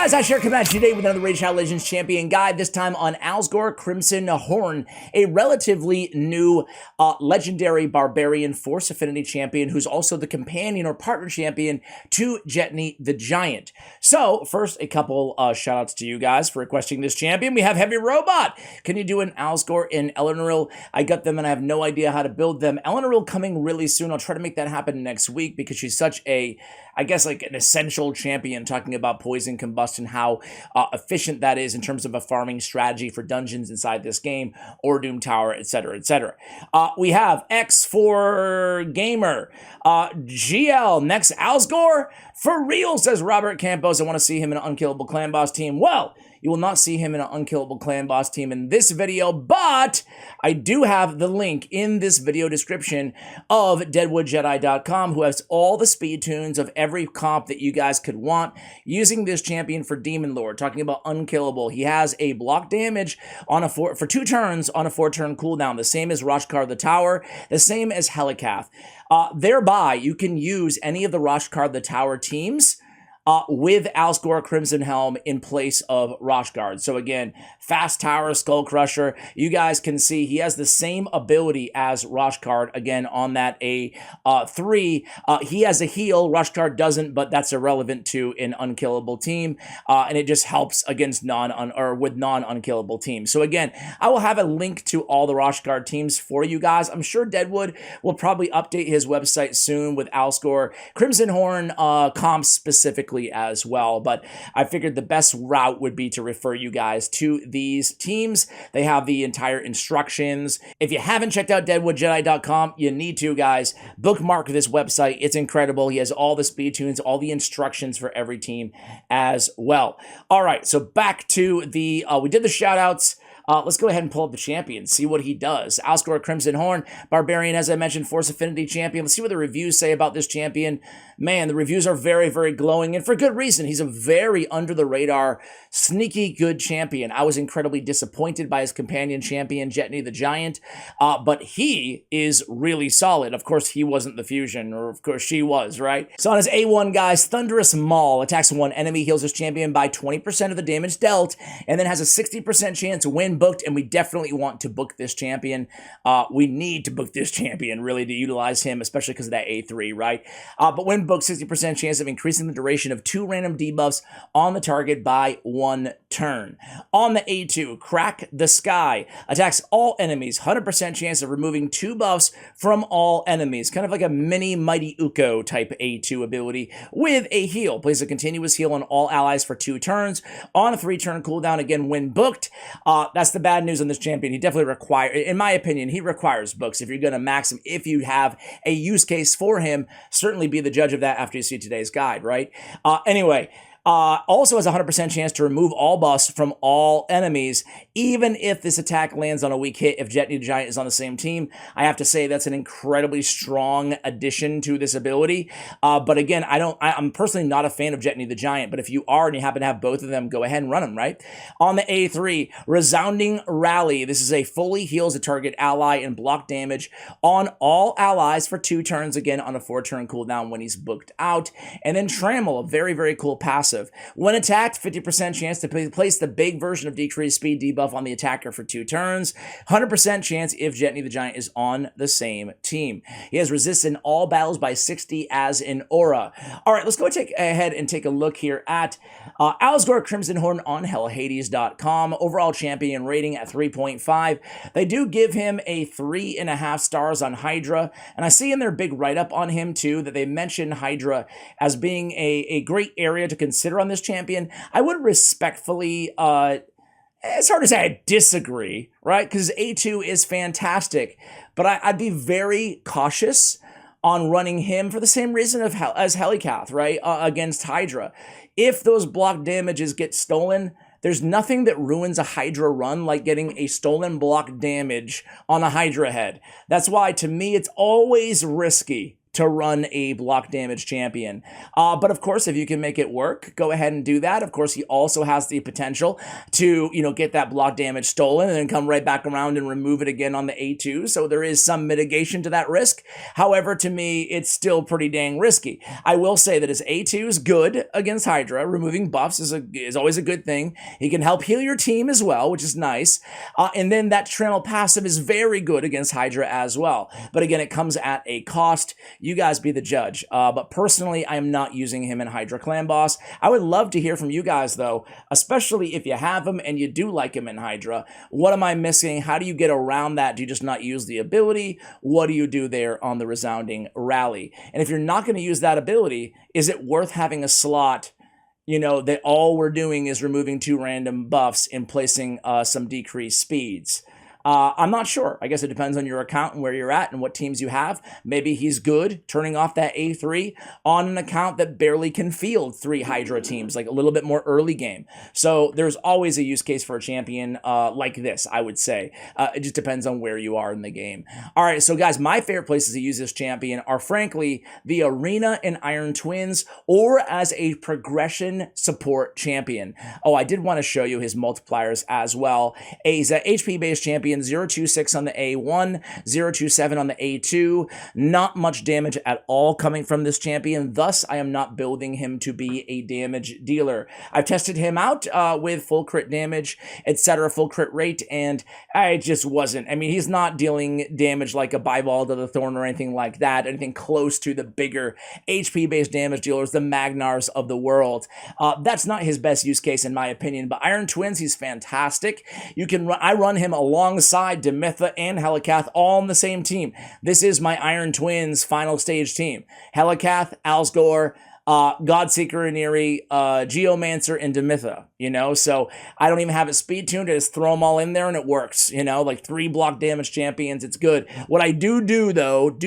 guys, I share coming at you today with another Raid Shadow Legends Champion guide, this time on ALSGOR CRIMSONHORN, a relatively new legendary Barbarian Force Affinity champion who's also the companion or partner champion to Jetney the Giant. So, first, a couple shoutouts to you guys for requesting this champion. We have Heavy Robot. Can you do an ALSGOR in Eleanoril? I got them and I have no idea how to build them. Eleanoril coming really soon. I'll try to make that happen next week because she's such a, I guess, like an essential champion, talking about poison combustion, how efficient that is in terms of a farming strategy for dungeons inside this game, or Doom Tower, etc., etc. We have X4 Gamer, GL, next ALSGOR, for real, says Robert Campos. I want to see him in an unkillable clan boss team. Well, you will not see him in an unkillable clan boss team in this video, but I do have the link in this video description of deadwoodjedi.com, who has all the speed tunes of every comp that you guys could want using this champion for Demon Lord. Talking about unkillable, he has a block damage on a for 2 turns on a 4-turn cooldown, the same as Roshkar the Tower, the same as Helikath. Thereby, you can use any of the Roshkar the Tower teams with ALSGOR Crimson Helm in place of Roshguard. So again, Fast Tower, Skull Crusher, you guys can see he has the same ability as Roshguard, again, on that A3. He has a heal, Roshguard doesn't, but that's irrelevant to an unkillable team, and it just helps against non-unkillable teams. So again, I will have a link to all the Roshguard teams for you guys. I'm sure Deadwood will probably update his website soon with ALSGOR CRIMSONHORN comps specifically as well, but I figured the best route would be to refer you guys to these teams. They have the entire instructions. If you haven't checked out deadwoodjedi.com, you need to, guys. Bookmark this website. It's incredible. He has all the speed tunes, all the instructions for every team as well. All right, so back to the, we did the shout outs. Let's go ahead and pull up the champion, see what he does. ALSGOR CRIMSONHORN, Barbarian, as I mentioned, Force Affinity champion. Let's see what the reviews say about this champion. Man, the reviews are very, very glowing, and for good reason. He's a very under-the-radar, sneaky good champion. I was incredibly disappointed by his companion champion, Jetney the Giant, but he is really solid. Of course, he wasn't the fusion, or of course she was, right? So on his A1, guys, Thunderous Maul attacks one enemy, heals his champion by 20% of the damage dealt, and then has a 60% chance to win booked, and we definitely want to book this champion. We need to book this champion, really, to utilize him, especially because of that A3, right? But when booked, 60% chance of increasing the duration of 2 random debuffs on the target by 1 turn. On the A2, Crack the Sky attacks all enemies, 100% chance of removing 2 buffs from all enemies. Kind of like a mini Mighty Uko type A2 ability with a heal. Plays a continuous heal on all allies for 2 turns on a 3-turn cooldown, again, when booked. That's the bad news on this champion. He definitely in my opinion, he requires books. If you're going to max him, if you have a use case for him, certainly be the judge of that after you see today's guide, right? Anyway, also has a 100% chance to remove all buffs from all enemies, even if this attack lands on a weak hit. If Jetney the Giant is on the same team, I have to say that's an incredibly strong addition to this ability. But again, I'm personally not a fan of Jetney the Giant, but if you are and you happen to have both of them, go ahead and run them, right? On the A3, Resounding Rally. This is a fully heals a target ally and block damage on all allies for 2 turns, again, on a 4-turn cooldown when he's booked out. And then Trammel, a very, very cool passive. When attacked, 50% chance to place the big version of decreased speed debuff on the attacker for 2 turns. 100% chance if Jetney the Giant is on the same team. He has resist in all battles by 60 as an aura. All right, let's go ahead and take a look here at ALSGOR CRIMSONHORN on hellhades.com. Overall champion rating at 3.5. They do give him a 3.5 stars on Hydra, and I see in their big write-up on him too that they mention Hydra as being a great area to consider on this champion. I would respectfully, it's hard to say I disagree, right? Because A2 is fantastic, but I'd be very cautious on running him for the same reason as Helikath, right? Against Hydra. If those block damages get stolen, there's nothing that ruins a Hydra run like getting a stolen block damage on a Hydra head. That's why, to me, it's always risky to run a block damage champion. But of course, if you can make it work, go ahead and do that. Of course, he also has the potential to, get that block damage stolen and then come right back around and remove it again on the A2. So there is some mitigation to that risk. However, to me, it's still pretty dang risky. I will say that his A2 is good against Hydra. Removing buffs is always a good thing. He can help heal your team as well, which is nice. And then that Trammel passive is very good against Hydra as well. But again, it comes at a cost. You guys be the judge. But personally, I am not using him in Hydra Clan Boss. I would love to hear from you guys, though, especially if you have him and you do like him in Hydra. What am I missing? How do you get around that? Do you just not use the ability? What do you do there on the resounding rally? And if you're not going to use that ability, is it worth having a slot, that all we're doing is removing 2 random buffs and placing some decreased speeds? I'm not sure. I guess it depends on your account and where you're at and what teams you have. Maybe he's good turning off that A3 on an account that barely can field 3 Hydra teams, like a little bit more early game. So there's always a use case for a champion like this, I would say. It just depends on where you are in the game. All right, so guys, my favorite places to use this champion are, frankly, the Arena and Iron Twins, or as a progression support champion. Oh, I did want to show you his multipliers as well. He's an HP-based champion, 026 on the A1, 027 on the A2. Not much damage at all coming from this champion. Thus, I am not building him to be a damage dealer. I've tested him out with full crit damage, etc., full crit rate, and I just wasn't. I mean, he's not dealing damage like a Bybald of the Thorn or anything like that, anything close to the bigger HP-based damage dealers, the Magnars of the world. That's not his best use case, in my opinion, but Iron Twins, he's fantastic. I run him alongside Demitha and Helicath all on the same team. This is my Iron Twins final stage team. Helicath, ALSGOR, Godseeker and Eerie, Geomancer, and Demitha, so I don't even have it speed tuned. I just throw them all in there and it works, like 3 block damage champions. It's good. What I do though,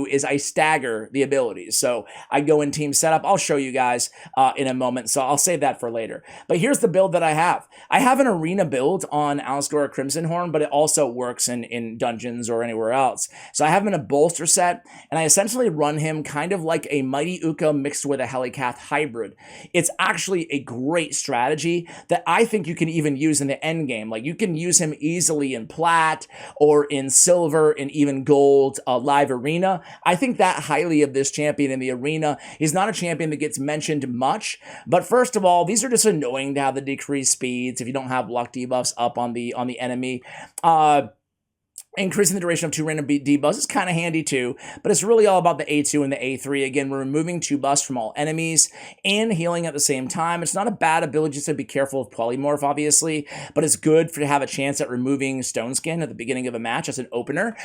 is I stagger the abilities. So I go in team setup. I'll show you guys in a moment, so I'll save that for later. But here's the build that I have. I have an arena build on ALSGOR CRIMSONHORN, but it also works in dungeons or anywhere else. So I have him in a bolster set, and I essentially run him kind of like a Mighty Uka mixed with a Helicath hybrid. It's actually a great strategy that I think you can even use in the end game. Like, you can use him easily in plat or in silver and even gold live arena. I think that highly of this champion in the arena. He's not a champion that gets mentioned much, but first of all, these are just annoying to have the decreased speeds if you don't have luck debuffs up on the enemy. Increasing the duration of 2 random debuffs is kind of handy too, but it's really all about the A2 and the A3. Again, we're removing 2 buffs from all enemies and healing at the same time. It's not a bad ability, just to be careful of polymorph, obviously, but it's good to have a chance at removing Stone Skin at the beginning of a match as an opener,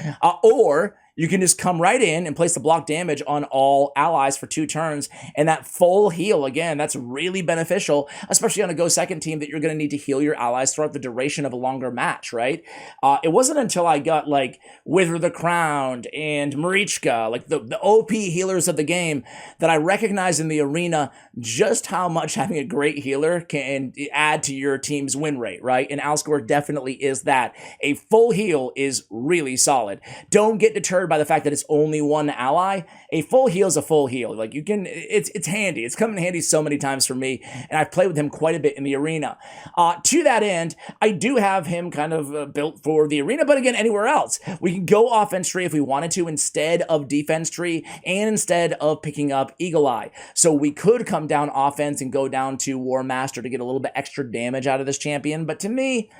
or you can just come right in and place the block damage on all allies for 2 turns, and that full heal, again, that's really beneficial, especially on a go second team that you're going to need to heal your allies throughout the duration of a longer match, right? It wasn't until I got like Wither the Crowned and Marichka, like the OP healers of the game, that I recognized in the arena just how much having a great healer can add to your team's win rate, right? And ALSGOR definitely is that. A full heal is really solid. Don't get deterred by the fact that it's only 1 ally. A full heal is a full heal. Like, you can, it's handy. It's come in handy so many times for me, and I've played with him quite a bit in the arena. To that end, I do have him kind of built for the arena, but again, anywhere else. We can go offense tree if we wanted to instead of defense tree, and instead of picking up Eagle Eye. So we could come down offense and go down to War Master to get a little bit extra damage out of this champion, but to me,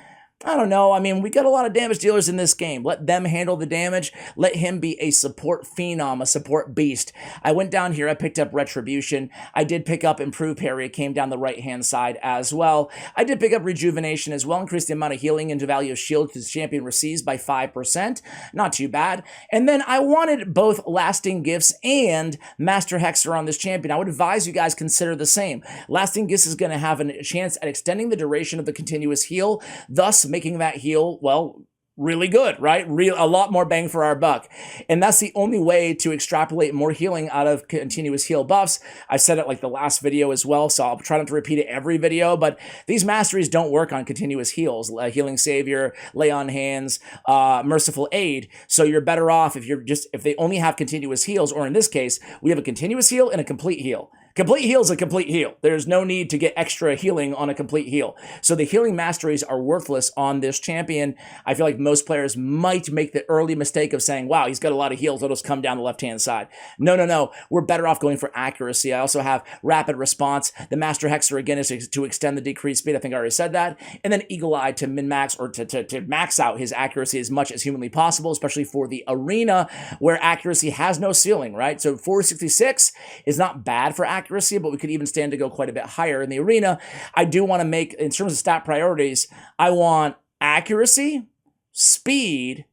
I don't know. I mean, we got a lot of damage dealers in this game. Let them handle the damage. Let him be a support phenom, a support beast. I went down here. I picked up Retribution. I did pick up Improved Parry. It came down the right-hand side as well. I did pick up Rejuvenation as well. Increased the amount of healing and value of shield this champion receives by 5%. Not too bad. And then I wanted both Lasting Gifts and Master Hexer on this champion. I would advise you guys consider the same. Lasting Gifts is going to have a chance at extending the duration of the continuous heal, thus making that heal, well, really good, right? A lot more bang for our buck. And that's the only way to extrapolate more healing out of continuous heal buffs. I said it like the last video as well, so I'll try not to repeat it every video, but these masteries don't work on continuous heals. Healing Savior, Lay on Hands, Merciful Aid. So you're better off if they only have continuous heals, or in this case, we have a continuous heal and a complete heal. Complete heal is a complete heal. There's no need to get extra healing on a complete heal. So the healing masteries are worthless on this champion. I feel like most players might make the early mistake of saying, wow, he's got a lot of heals, it'll just come down the left-hand side. No. We're better off going for accuracy. I also have rapid response. The Master Hexer, again, is to extend the decreased speed. I think I already said that. And then Eagle Eye to min-max, or to max out his accuracy as much as humanly possible, especially for the arena where accuracy has no ceiling, right? So 466 is not bad for accuracy, but we could even stand to go quite a bit higher in the arena. I do want to make, in terms of stat priorities, I want accuracy, speed,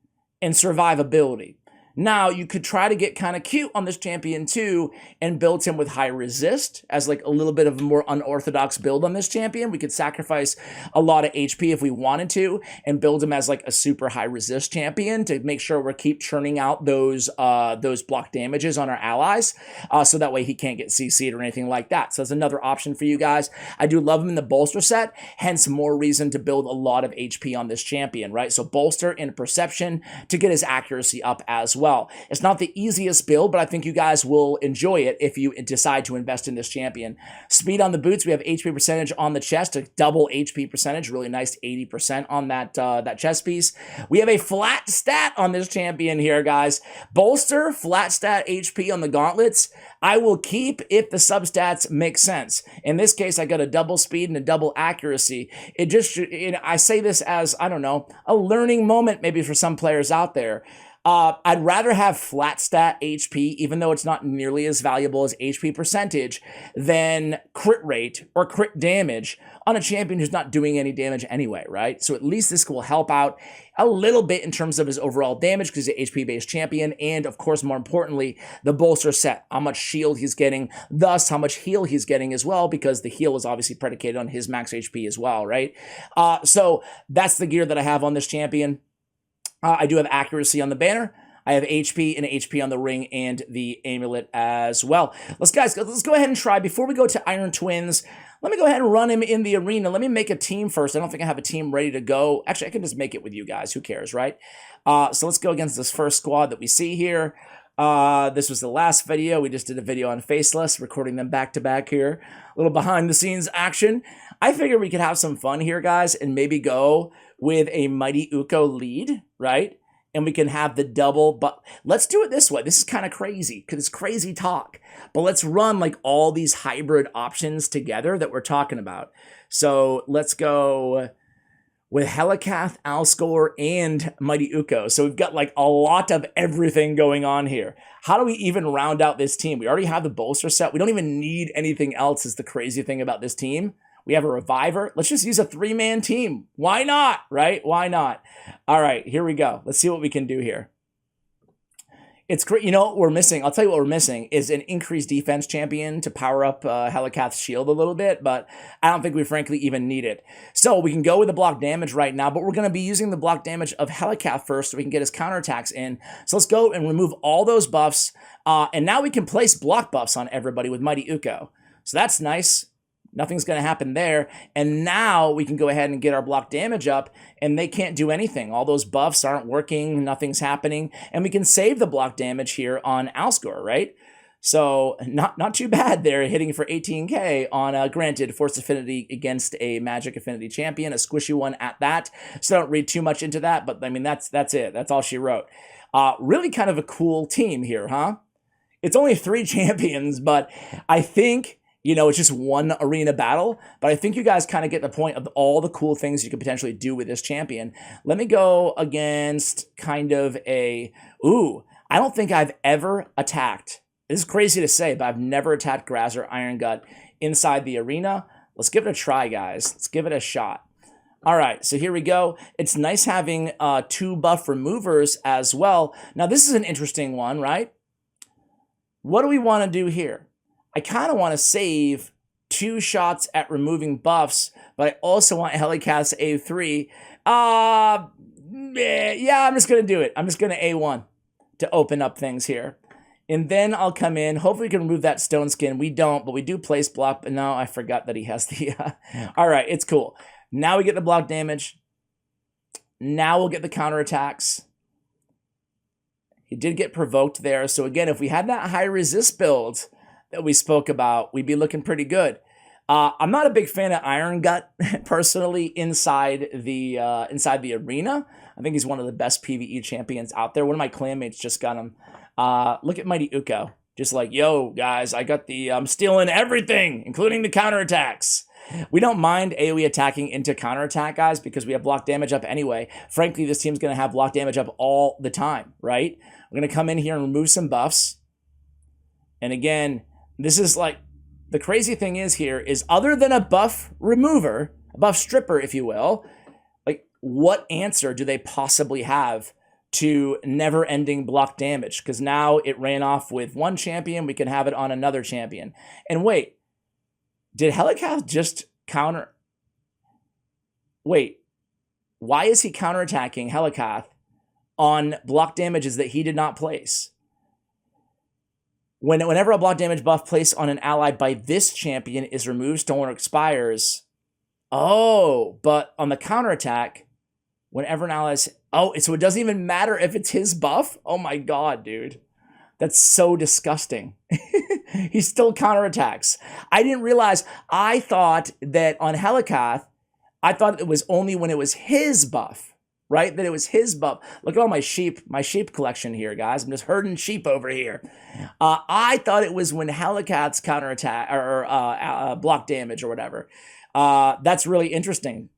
and survivability. Now, you could try to get kind of cute on this champion too and build him with high resist as like a little bit of a more unorthodox build on this champion. We could sacrifice a lot of HP if we wanted to and build him as like a super high resist champion to make sure we keep churning out those block damages on our allies, so that way he can't get CC'd or anything like that. So that's another option for you guys. I do love him in the bolster set, hence more reason to build a lot of HP on this champion, right? So bolster and perception to get his accuracy up as well. It's not the easiest build, but I think you guys will enjoy it if you decide to invest in this champion. Speed on the boots, we have HP percentage on the chest, a double HP percentage, really nice 80% on that chest piece. We have a flat stat on this champion here, guys. Bolster, flat stat HP on the gauntlets. I will keep if the substats make sense. In this case, I got a double speed and a double accuracy. I say this as, I don't know, a learning moment maybe for some players out there. I'd rather have flat stat HP, even though it's not nearly as valuable as HP percentage, than crit rate or crit damage on a champion who's not doing any damage anyway, right? So at least this will help out a little bit in terms of his overall damage because he's an HP-based champion, and of course, more importantly, the bolster set, how much shield he's getting, thus how much heal he's getting as well, because the heal is obviously predicated on his max HP as well, right? So that's the gear that I have on this champion. I do have accuracy on the banner. I have HP and HP on the ring and the amulet as well. Let's go ahead and try. Before we go to Iron Twins, let me go ahead and run him in the arena. Let me make a team first. I don't think I have a team ready to go. Actually, I can just make it with you guys. Who cares, right? So let's go against this first squad that we see here. This was the last video. We just did a video on Faceless, recording them back-to-back here. A little behind-the-scenes action. I figure we could have some fun here, guys, and maybe go with a Mighty Uko lead, right? And we can have the double, but let's do it this way. This is kind of crazy because it's crazy talk, but let's run like all these hybrid options together that we're talking about. So let's go with Helikath, ALSGOR, and Mighty Uko. So we've got like a lot of everything going on here. How do we even round out this team? We already have the bolster set. We don't even need anything else is the crazy thing about this team. We have a reviver. Let's just use a 3-man team. Why not, right? Why not? All right, here we go. Let's see what we can do here. It's great. You know what we're missing? I'll tell you what we're missing is an increased defense champion to power up Helikath's shield a little bit, but I don't think we frankly even need it. So we can go with the block damage right now, but we're going to be using the block damage of Helikath first so we can get his counterattacks in. So let's go and remove all those buffs, and now we can place block buffs on everybody with Mighty Uko. So that's nice. Nothing's going to happen there. And now we can go ahead and get our block damage up, and they can't do anything. All those buffs aren't working. Nothing's happening. And we can save the block damage here on ALSGOR, right? So not too bad there, hitting for 18k on, granted, Force Affinity against a Magic Affinity champion, a squishy one at that. So don't read too much into that, but I mean, that's it. That's all she wrote. Really kind of a cool team here, huh? It's only 3 champions, but I think, you know, it's just one arena battle, but I think you guys kind of get the point of all the cool things you could potentially do with this champion. Let me go against kind of I don't think I've ever attacked. This is crazy to say, but I've never attacked Graz or Iron Gut inside the arena. Let's give it a try, guys. Let's give it a shot. All right, so here we go. It's nice having 2 buff removers as well. Now, this is an interesting one, right? What do we want to do here? I kind of want to save 2 shots at removing buffs, but I also want Helikath's A3. Yeah, I'm just going to do it. I'm just going to A1 to open up things here. And then I'll come in. Hopefully we can remove that stone skin. We don't, but we do place block. But no, I forgot that he has the... All right, it's cool. Now we get the block damage. Now we'll get the counterattacks. He did get provoked there. So again, if we had that high resist build that we spoke about, we'd be looking pretty good. I'm not a big fan of Iron Gut personally inside the arena. I think he's one of the best PvE champions out there. One of my clanmates just got him. Look at Mighty Uko. Just like, yo, guys, I'm stealing everything, including the counterattacks. We don't mind AoE attacking into counterattack, guys, because we have block damage up anyway. Frankly, this team's going to have block damage up all the time, right? We're going to come in here and remove some buffs. And again, this is like, the crazy thing is here is other than a buff remover, a buff stripper, if you will, like what answer do they possibly have to never-ending block damage? Because now it ran off with one champion, we can have it on another champion. And wait, did Helicath just counter? Wait, why is he counterattacking Helicath on block damages that he did not place? Whenever a block damage buff placed on an ally by this champion is removed, stolen, or expires. Oh, but on the counterattack, whenever an ally is... Oh, so it doesn't even matter if it's his buff? Oh my god, dude. That's so disgusting. He still counterattacks. I didn't realize. I thought that on Helicath, I thought it was only when it was his buff, right? That it was his buff. Look at all my sheep collection here, guys. I'm just herding sheep over here. I thought it was when Helicath's counterattack or block damage or whatever. That's really interesting.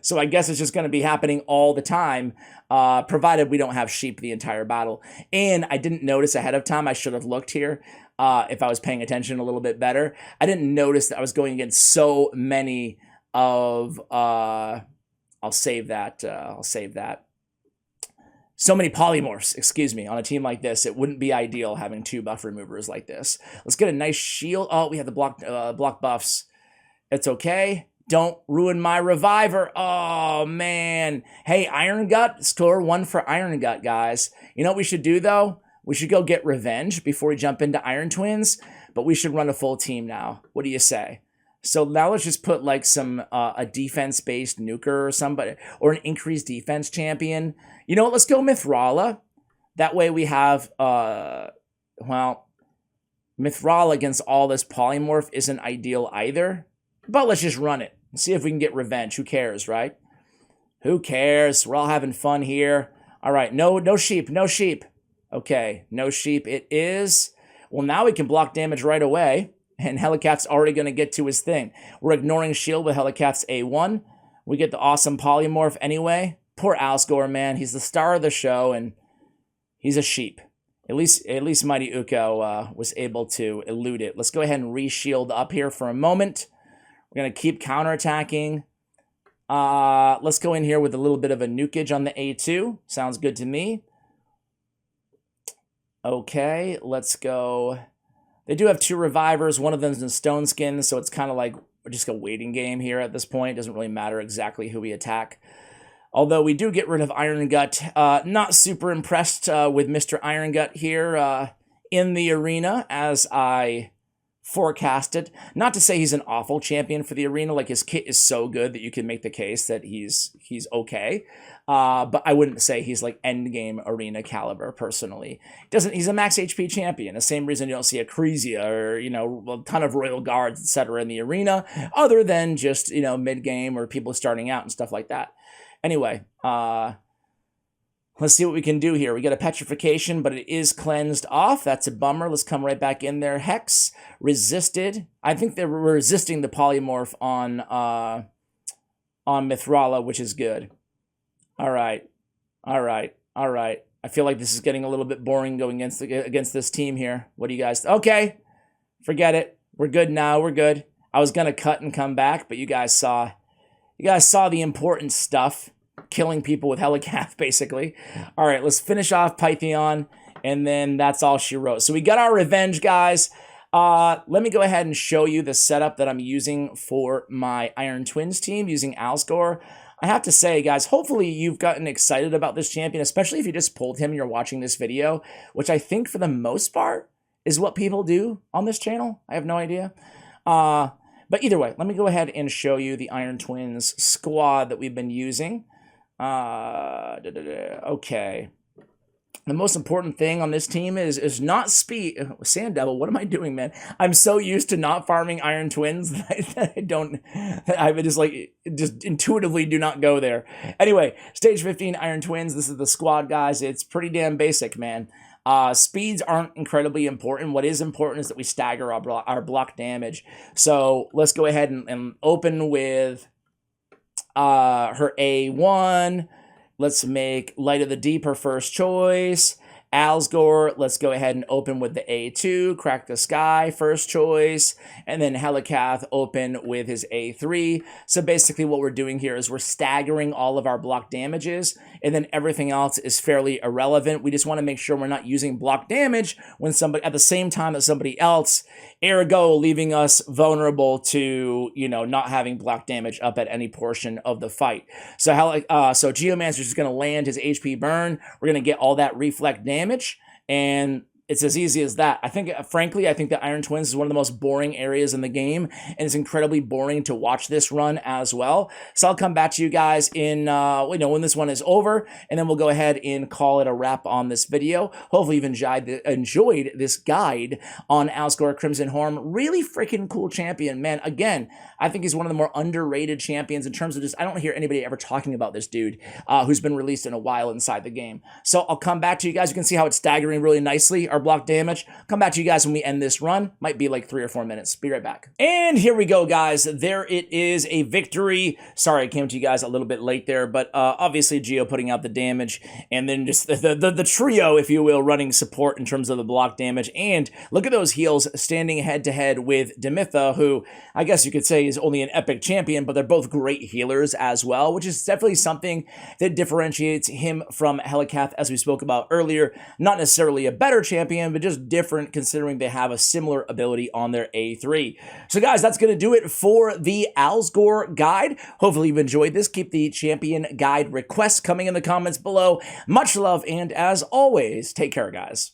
So I guess it's just going to be happening all the time, provided we don't have sheep the entire battle. And I didn't notice ahead of time. I should have looked here if I was paying attention a little bit better. I didn't notice that I was going against so many of... I'll save that. So many polymorphs, excuse me, on a team like this. It wouldn't be ideal having two buff removers like this. Let's get a nice shield. Oh, we have the block buffs. It's okay. Don't ruin my reviver. Oh, man. Hey, Iron Gut, score 1 for Iron Gut, guys. You know what we should do, though? We should go get revenge before we jump into Iron Twins, but we should run a full team now. What do you say? So now let's just put like some a defense-based nuker or somebody, or an increased defense champion. You know what? Let's go Mithrala. That way we have, well, Mithrala against all this polymorph isn't ideal either. But let's just run it. See if we can get revenge. Who cares, right? Who cares? We're all having fun here. All right, no sheep, no sheep. Okay, no sheep it is. Well, now we can block damage right away. And Helicath's already going to get to his thing. We're ignoring shield with Helicath's A1. We get the awesome polymorph anyway. Poor ALSGOR, man. He's the star of the show, and he's a sheep. At least Mighty Uko was able to elude it. Let's go ahead and re-shield up here for a moment. We're going to keep counterattacking. Let's go in here with a little bit of a nukage on the A2. Sounds good to me. Okay, let's go... They do have 2 revivers. One of them is in stone skin, so it's kind of like just a waiting game here at this point. It doesn't really matter exactly who we attack. Although we do get rid of Iron Gut. Not super impressed with Mr. Iron Gut here in the arena, as I forecasted. Not to say he's an awful champion for the arena. Like, his kit is so good that you can make the case that he's okay. But I wouldn't say he's like endgame arena caliber personally. He's a max HP champion. The same reason you don't see a Crisia or, you know, a ton of Royal Guards, etc. in the arena, other than just, you know, mid game or people starting out and stuff like that. Anyway, let's see what we can do here. We got a petrification, but it is cleansed off. That's a bummer. Let's come right back in there. Hex resisted. I think they were resisting the polymorph on Mithrala, which is good. All right. I feel like this is getting a little bit boring going against this team here. What do you guys... Okay. Forget it. We're good now. We're good. I was going to cut and come back, but you guys saw the important stuff. Killing people with Helicath, basically. All right, let's finish off Pythion, and then that's all she wrote. So we got our revenge, guys. Let me go ahead and show you the setup that I'm using for my Iron Twins team using ALSGOR. I have to say, guys, hopefully you've gotten excited about this champion, especially if you just pulled him and you're watching this video, which I think for the most part is what people do on this channel. I have no idea. But either way, let me go ahead and show you the Iron Twins squad that we've been using. Okay. The most important thing on this team is not speed. Sand Devil, what am I doing, man? I'm so used to not farming Iron Twins that I just intuitively do not go there. Anyway, stage 15 Iron Twins. This is the squad, guys. It's pretty damn basic, man. Speeds aren't incredibly important. What is important is that we stagger our block damage. So let's go ahead and open with her A1. Let's make Light of the Deep her first choice. ALSGOR, let's go ahead and open with the A2, Crack the Sky, first choice, and then Helicath open with his A3. So basically what we're doing here is we're staggering all of our block damages, and then everything else is fairly irrelevant. We just want to make sure we're not using block damage when somebody at the same time as somebody else, ergo leaving us vulnerable to, you know, not having block damage up at any portion of the fight. So Geomancer's just going to land his HP burn. We're going to get all that reflect damage, and it's as easy as that. I think, frankly, I think that Iron Twins is one of the most boring areas in the game, and it's incredibly boring to watch this run as well. So I'll come back to you guys in, when this one is over, and then we'll go ahead and call it a wrap on this video. Hopefully you've enjoyed this guide on ALSGOR CRIMSONHORN. Really freaking cool champion, man. Again, I think he's one of the more underrated champions in terms of just, I don't hear anybody ever talking about this dude who's been released in a while inside the game. So I'll come back to you guys. You can see how it's staggering really nicely, our block damage. Come back to you guys when we end this run. Might be like 3 or 4 minutes. Be right back. And here we go, guys. There it is, a victory. Sorry, I came to you guys a little bit late there, but obviously Geo putting out the damage, and then just the trio, if you will, running support in terms of the block damage. And look at those heals standing head to head with Demitha, who I guess you could say is only an epic champion, but they're both great healers as well, which is definitely something that differentiates him from Helicath, as we spoke about earlier. Not necessarily a better champion, but just different considering they have a similar ability on their A3. So guys, that's going to do it for the ALSGOR guide. Hopefully you've enjoyed this. Keep the champion guide requests coming in the comments below. Much love, and as always, take care, guys.